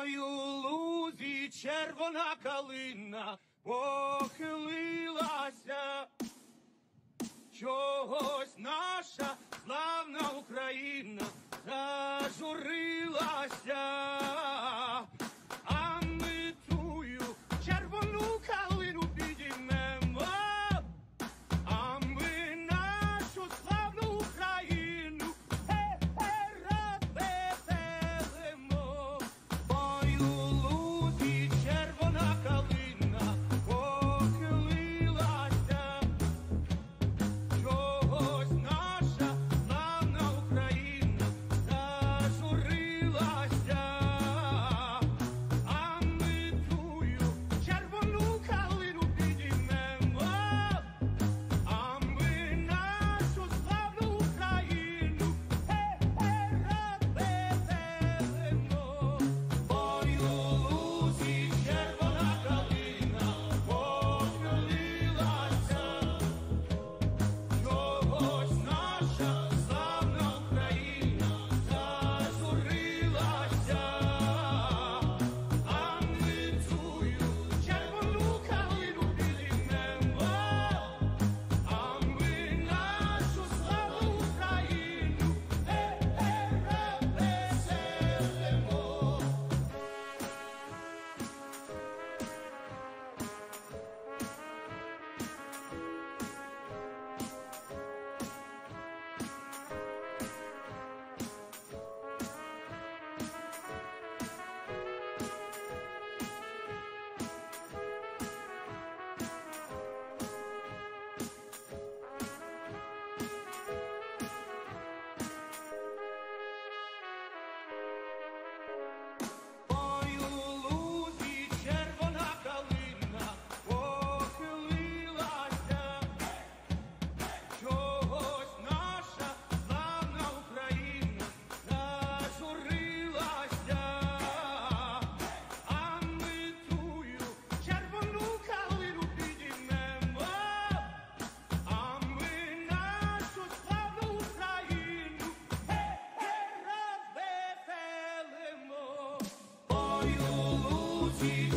Ой, у лузі червона калина похилилася, чогось наша славна Україна зажурилася, а ми тую червону калину підіймемо, а ми нашу славну Україну розвеселимо. Ой, у лузі червона калина похилилася, чогось наша славна Україна зажурилася, а ми тую червону калину підіймемо, а ми нашу славну Україну розвеселимо. Ой, у лузі червона калина похилилася, чогось наша славна Україна зажурилася, а ми тую червону калину підіймемо, а ми нашу славну Україну розвеселимо. Ой, у лузі червона калина похилилася, чогось наша славна Україна зажурилася, а ми тую червону калину підіймемо, а ми нашу славну Україну розвеселимо. Ой, у лузі